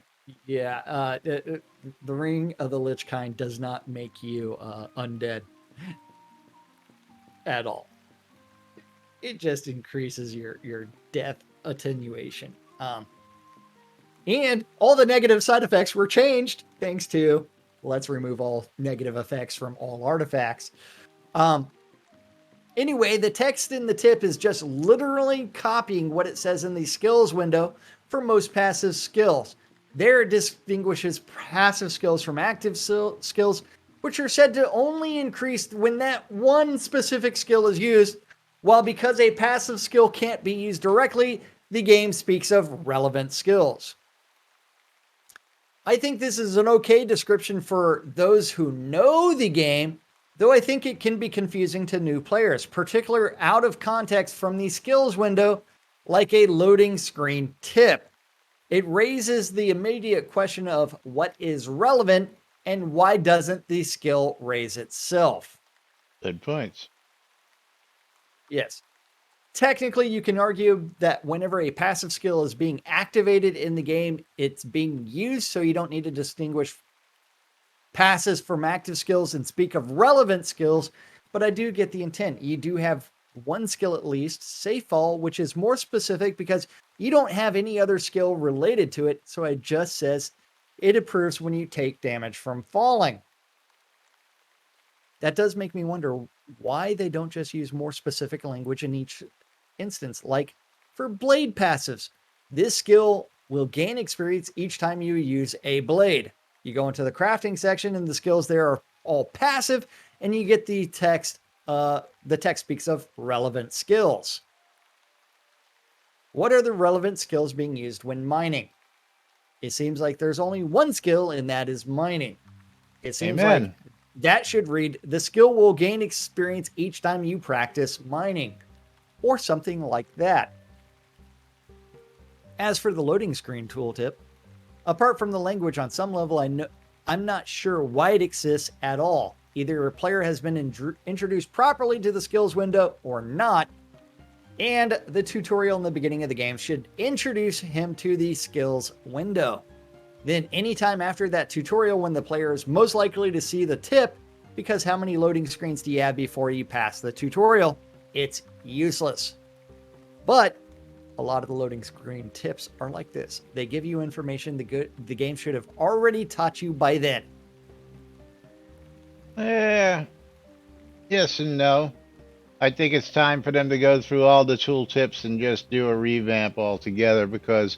Yeah, the Ring of the Lich Kind does not make you undead at all. It just increases your death attenuation. And all the negative side effects were changed thanks to let's remove all negative effects from all artifacts. Anyway, the text in the tip is just literally copying what it says in the skills window for most passive skills. There it distinguishes passive skills from active skills, which are said to only increase when that one specific skill is used. While because a passive skill can't be used directly, the game speaks of relevant skills. I think this is an okay description for those who know the game, though I think it can be confusing to new players, particularly out of context from the skills window, like a loading screen tip. It raises the immediate question of what is relevant and why doesn't the skill raise itself? Good points. Yes. Technically, you can argue that whenever a passive skill is being activated in the game, it's being used, so you don't need to distinguish passives from active skills and speak of relevant skills, but I do get the intent. You do have one skill at least, Safe Fall, which is more specific because you don't have any other skill related to it, so it just says it improves when you take damage from falling. That does make me wonder why they don't just use more specific language in each instance. Like for blade passives, this skill will gain experience each time you use a blade. You go into the crafting section and the skills there are all passive, and you get the text. The text speaks of relevant skills. What are the relevant skills being used when mining? It seems like there's only one skill, and that is mining. It seems like that should read, the skill will gain experience each time you practice mining, or something like that. As for the loading screen tooltip, apart from the language on some level, I'm not sure why it exists at all. Either a player has been introduced properly to the skills window or not, and the tutorial in the beginning of the game should introduce him to the skills window. Then anytime after that tutorial, when the player is most likely to see the tip, because how many loading screens do you have before you pass the tutorial? It's useless. But a lot of the loading screen tips are like this. They give you information the game should have already taught you by then. Yes and no. I think it's time for them to go through all the tooltips and just do a revamp altogether, because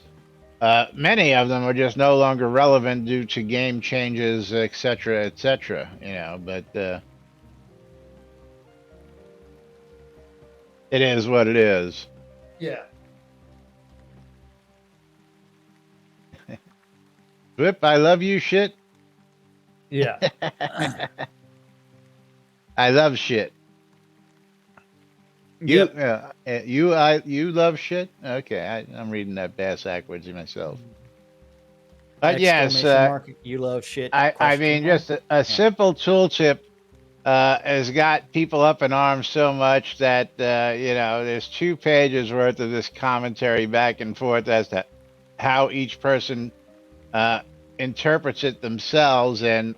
many of them are just no longer relevant due to game changes, etc., etc. You know, but it is what it is. Yeah. Whip, I love you shit. Yeah. I love shit. You, you love shit. Okay, I'm reading that backwards myself. But yes, you love shit. I mean, just a simple tooltip has got people up in arms so much that you know, there's 2 pages worth of this commentary back and forth as to how each person interprets it themselves. And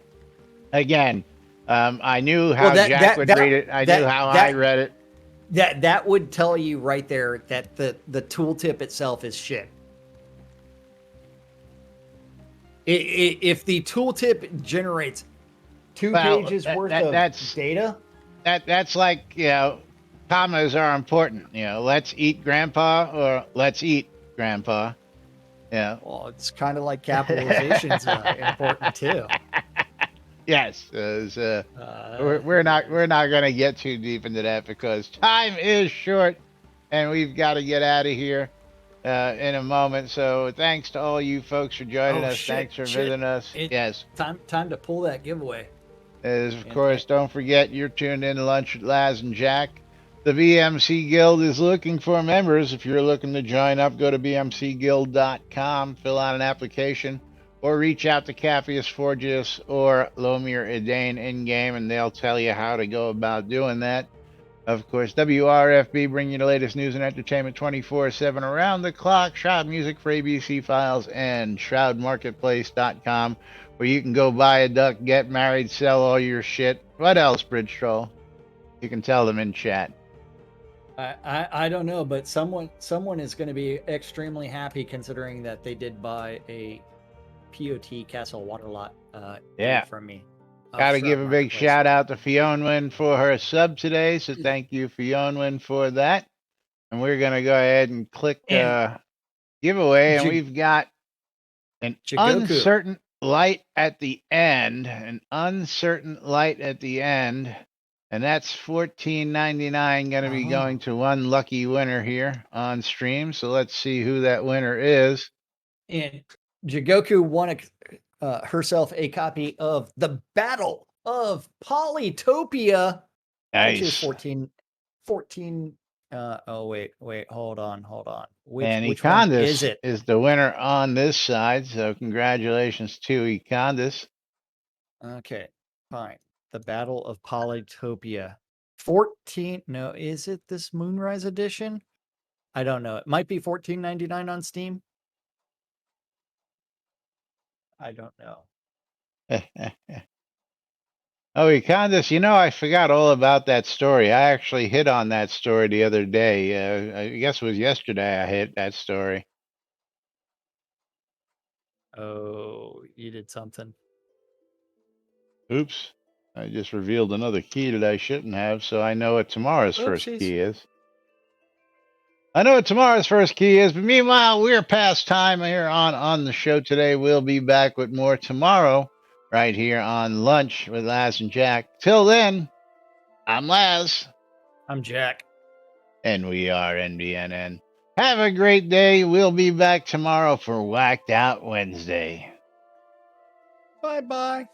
again, I knew how Well, Jack would read it. I knew how I read it. That would tell you right there that the tooltip itself is shit. If the tooltip generates 2 Well, pages worth of data, that's like, commas are important. Let's eat grandpa or let's eat grandpa. Yeah. well, it's kind of like capitalization's important too. Yes. We're not going to get too deep into that because time is short, and we've got to get out of here in a moment. So thanks to all you folks for joining us. Thanks for visiting us. Yes. Time to pull that giveaway. As of course, don't forget you're tuned in to Lunch with Laz and Jack. The BMC Guild is looking for members. If you're looking to join up, go to bmcguild.com, fill out an application, or reach out to Capheus Forgius or Lomir Idane in-game, and they'll tell you how to go about doing that. Of course, WRFB bring you the latest news and entertainment 24/7 around the clock. Shroud Music for ABC Files and ShroudMarketplace.com, where you can go buy a duck, get married, sell all your shit. What else, Bridge Troll? You can tell them in chat. I don't know, but someone is going to be extremely happy considering that they did buy a POT Castle Waterlot from me. Got to give a big shout out to Fionwin for her sub today. So thank you, Fionwin, for that. And we're going to go ahead and click giveaway. And we've got an uncertain light at the end. An uncertain light at the end. And that's $14.99 going to be going to one lucky winner here on stream. So let's see who that winner is. And Jigoku won herself a copy of The Battle of Polytopia, nice. Which is 14. Wait, hold on. Which one is it? Is the winner on this side. So congratulations to Econdis. Okay, fine. The Battle of Polytopia. 14. No, is it this Moonrise edition? I don't know. It might be $14.99 on Steam. I don't know. Oh, Econdis, I forgot all about that story. I actually hit on that story the other day. I guess it was yesterday I hit that story. Oh, you did something. Oops. I just revealed another key that I shouldn't have, so I know what tomorrow's first key is. I know what tomorrow's first key is, but meanwhile, we're past time here on the show today. We'll be back with more tomorrow right here on Lunch with Laz and Jack. Till then, I'm Laz. I'm Jack. And we are NBNN. Have a great day. We'll be back tomorrow for Whacked Out Wednesday. Bye-bye.